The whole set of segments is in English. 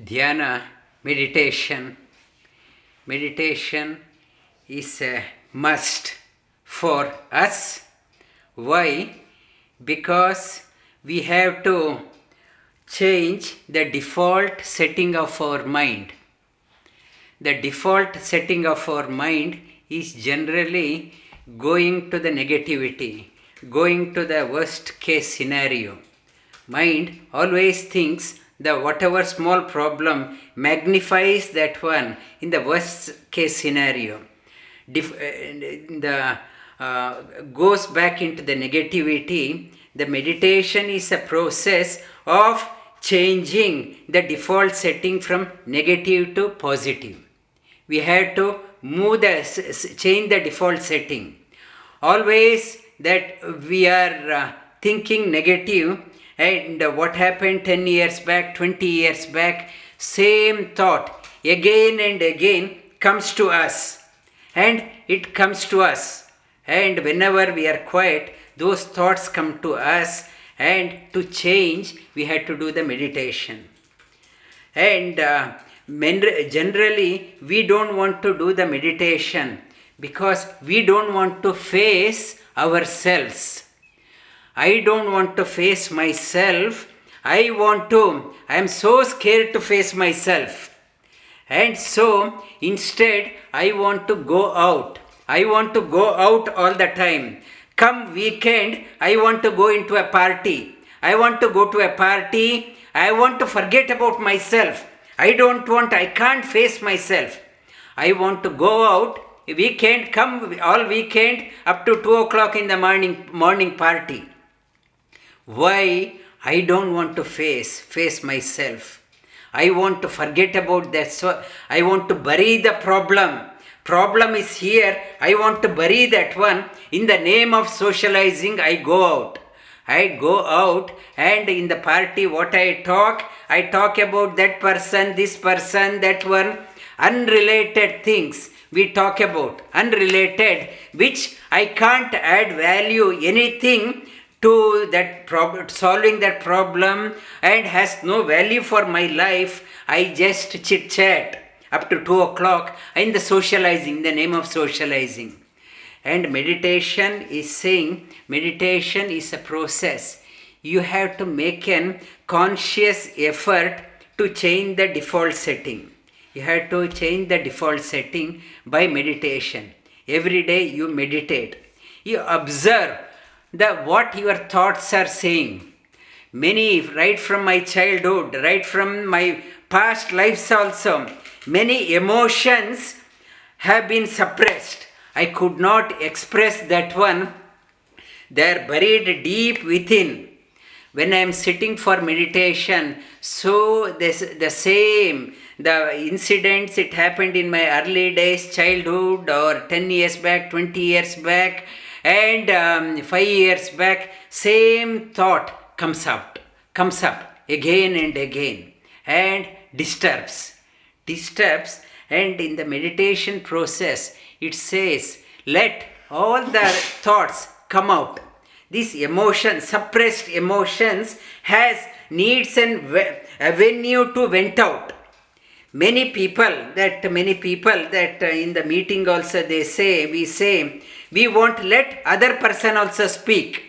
Dhyana, meditation. Meditation is a must for us. Why? Because we have to change the default setting of our mind. The default setting of our mind is generally going to the negativity, going to the worst case scenario. Mind always thinks that whatever small problem magnifies that one in the worst case scenario. Goes back into the negativity. The meditation is a process of changing the default setting from negative to positive. We have to change the default setting. Always that we are thinking negative, and what happened 10 years back, 20 years back, same thought again and again comes to us, and it comes to us, and whenever we are quiet, those thoughts come to us, and to change we had to do the meditation. And generally we don't want to do the meditation because we don't want to face ourselves. I don't want to face myself. I am so scared to face myself. And so instead I want to go out. I want to go out all the time. Come weekend, I want to go into a party. I want to go to a party. I want to forget about myself. I can't face myself. I want to go out. Weekend, come all weekend up to 2 o'clock in the morning party. Why? I don't want to face myself. I want to forget about that. So I want to bury the problem. Problem is here. I want to bury that one. In the name of socializing, I go out. And in the party what I talk about that person, this person, that one. Unrelated things we talk about. Unrelated, which I can't add value, anything to that solving that problem, and has no value for my life. I just chit chat up to 2 o'clock in the socializing, in the name of socializing. And meditation is a process. You have to make a conscious effort to change the default setting. You have to change the default setting by meditation. Every day you meditate. You observe what your thoughts are saying. Many, right from my childhood, right from my past lives also, many emotions have been suppressed. I could not express that one. They are buried deep within. When I am sitting for meditation, so the incidents, it happened in my early days, childhood, or 10 years back, 20 years back, and 5 years back, same thought comes up again and again, and disturbs. And in the meditation process, it says, let all the thoughts come out. These emotions, suppressed emotions, needs an avenue to vent out. Many people that in the meeting also we say, we won't let other person also speak.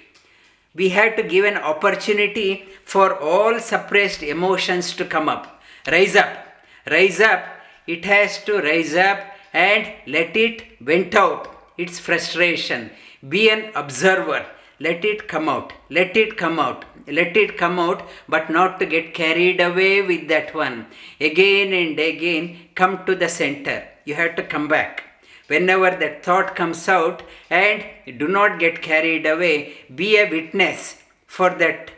We have to give an opportunity for all suppressed emotions to come up. Rise up. It has to rise up and let it vent out its frustration. Be an observer. Let it come out, but not to get carried away with that one. Again and again, come to the center. You have to come back. Whenever that thought comes out, and do not get carried away, be a witness for that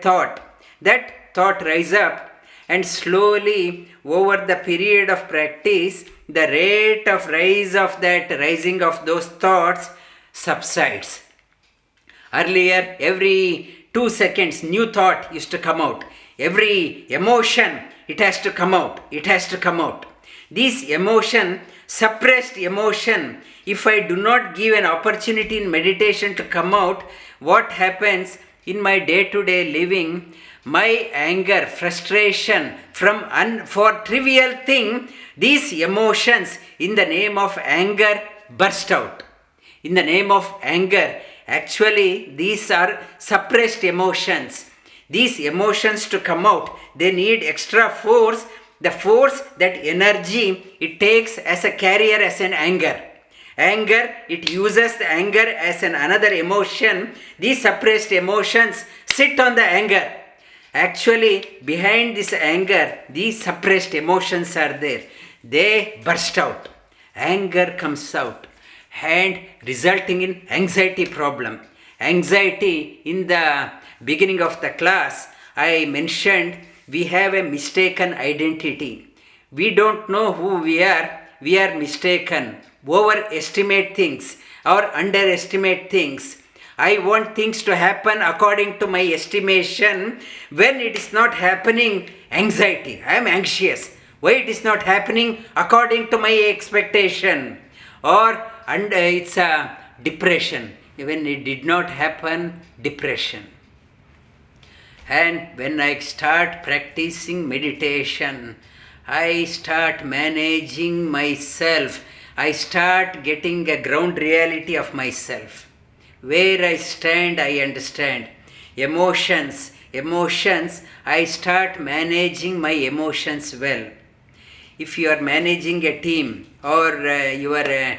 thought. That thought rise up, and slowly over the period of practice, the rate of rising of those thoughts subsides. Earlier, every 2 seconds, new thought used to come out. Every emotion, it has to come out. This emotion, suppressed emotion, if I do not give an opportunity in meditation to come out, what happens? in my day-to-day living, my anger, frustration for trivial thing, these emotions in the name of anger burst out. In the name of anger, actually these are suppressed emotions. These emotions to come out, they need extra force. The force, that energy, it takes as a carrier as an anger. Anger, it uses the anger as another emotion. These suppressed emotions sit on the anger. Actually, behind this anger, these suppressed emotions are there. They burst out. Anger comes out and resulting in anxiety problem. Anxiety, in the beginning of the class, I mentioned we have a mistaken identity. We don't know who we are mistaken. Overestimate things or underestimate things. I want things to happen according to my estimation. When it is not happening, anxiety. I am anxious. Why it is not happening according to my expectation? Or it's a depression. When it did not happen, depression. And when I start practicing meditation, I start managing myself. I start getting a ground reality of myself. Where I stand, I understand. Emotions, I start managing my emotions well. If you are managing a team or you are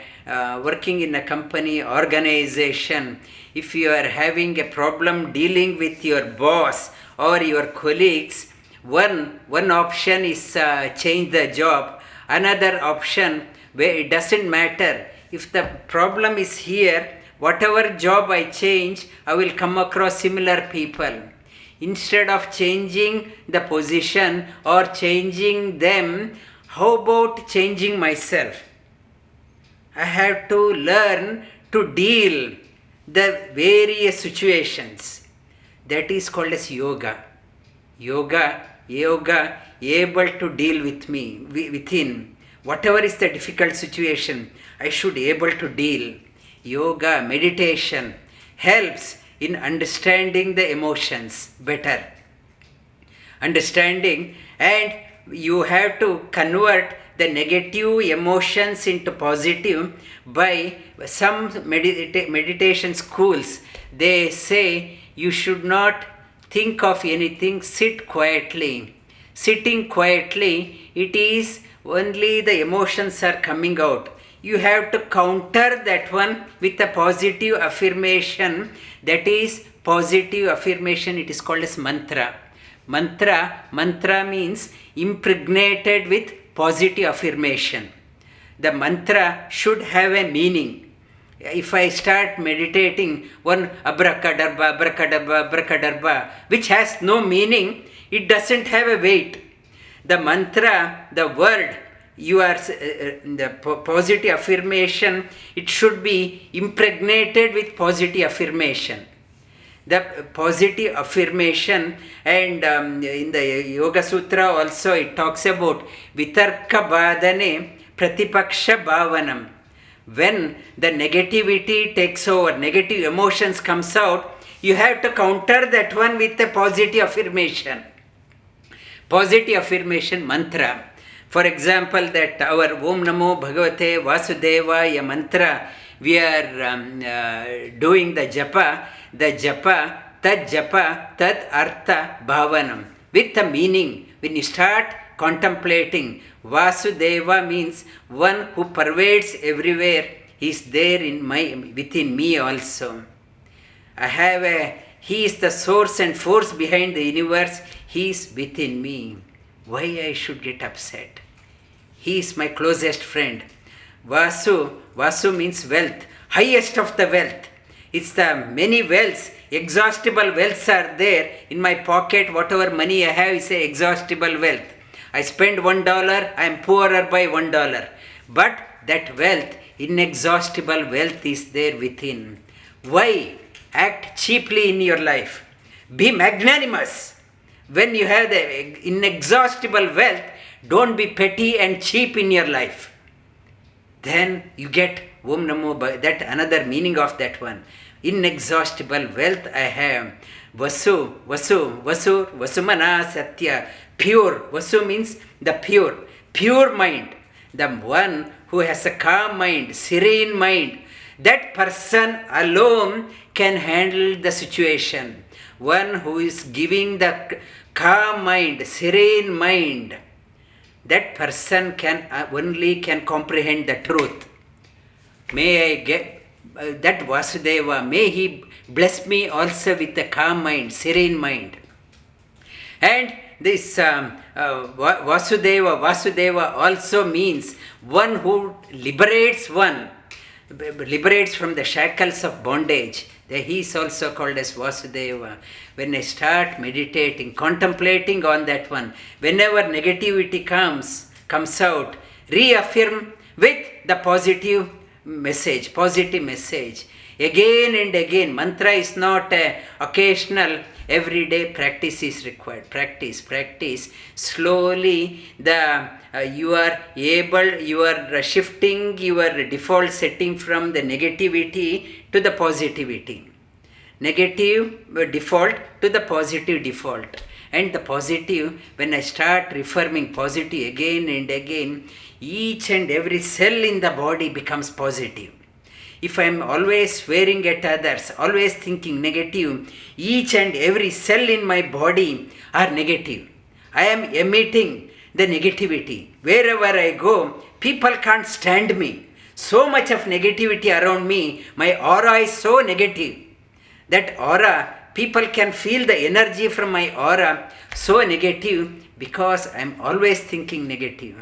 working in a company, organization, if you are having a problem dealing with your boss or your colleagues, one option is change the job. Another option, where it doesn't matter. If the problem is here, whatever job I change, I will come across similar people. Instead of changing the position or changing them, how about changing myself? I have to learn to deal the various situations. That is called as yoga. Yoga, able to deal with me, within. Whatever is the difficult situation, I should able to deal. Yoga, meditation helps in understanding the emotions better. Understanding, and you have to convert the negative emotions into positive by some meditation schools. They say you should not think of anything, sit quietly. Sitting quietly, it is only the emotions are coming out. You have to counter that one with a positive affirmation. That is positive affirmation. It is called as mantra. Mantra means impregnated with positive affirmation. The mantra should have a meaning. If I start meditating one abracadabra, which has no meaning, it doesn't have a weight. The mantra, the word, the positive affirmation, it should be impregnated with positive affirmation. The positive affirmation, and in the Yoga Sutra also it talks about vitarka badane pratipaksha bhavanam. When the negativity takes over, negative emotions comes out, you have to counter that one with a positive affirmation. Positive affirmation mantra. For example, that our Om Namo Bhagavate Vasudeva mantra, we are doing the japa, tad artha bhavanam, with the meaning. When you start contemplating, Vasudeva means one who pervades everywhere. He is there within me also. He is the source and force behind the universe. He is within me. Why I should get upset? He is my closest friend. Vasu means wealth, highest of the wealth. It's the many wealths, exhaustible wealths are there in my pocket. Whatever money I have is a exhaustible wealth. I spend $1, I am poorer by $1. But that wealth, inexhaustible wealth is there within. Why? Act cheaply in your life. Be magnanimous. When you have the inexhaustible wealth, don't be petty and cheap in your life. Then you get Om Namo, that another meaning of that one. Inexhaustible wealth I have. Vasumana Satya, pure. Vasu means the pure mind. The one who has a calm mind, serene mind, that person alone can handle the situation. One who is giving the calm mind, serene mind, that person can only can comprehend the truth. May I get that Vasudeva, may he bless me also with a calm mind, serene mind. And this Vasudeva also means one who liberates from the shackles of bondage. He is also called as Vasudeva. When I start meditating, contemplating on that one, whenever negativity comes out, reaffirm with the positive message. Again and again, mantra is not occasional, everyday practice is required. Practice. Slowly, you are shifting your default setting from the negativity to the positivity. Negative default to the positive default. And the positive, when I start reforming positive again and again, each and every cell in the body becomes positive. If I am always swearing at others, always thinking negative, each and every cell in my body are negative. I am emitting the negativity. Wherever I go, people can't stand me. So much of negativity around me, my aura is so negative. That aura, people can feel the energy from my aura so negative because I am always thinking negative.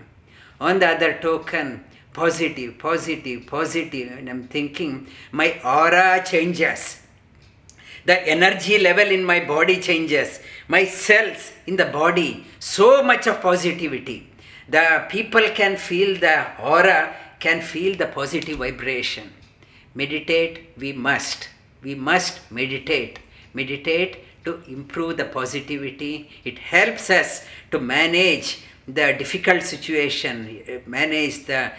On the other token, positive, and I'm thinking my aura changes. The energy level in my body changes. My cells in the body, so much of positivity. The people can feel the aura, can feel the positive vibration. Meditate, we must meditate. Meditate to improve the positivity. It helps us to manage the difficult situation, manage the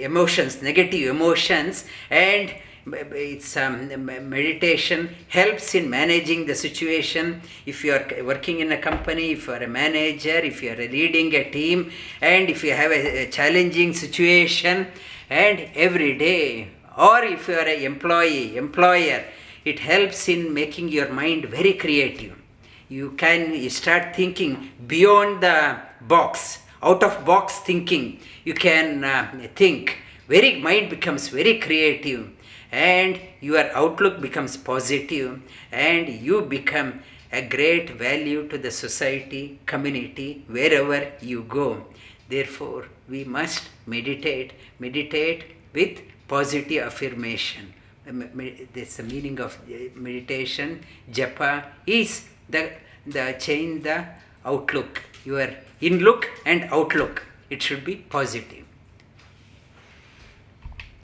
emotions, negative emotions, and it's meditation helps in managing the situation. If you are working in a company, if you are a manager, if you are leading a team, and if you have a challenging situation, and every day, or if you are an employer, it helps in making your mind very creative. You can start thinking beyond the box, out of box thinking. You can think. Mind becomes very creative, and your outlook becomes positive, and you become a great value to the society, community, wherever you go. Therefore, we must meditate with positive affirmation. That's the meaning of meditation. Japa is the change the outlook, your in look and outlook. It should be positive.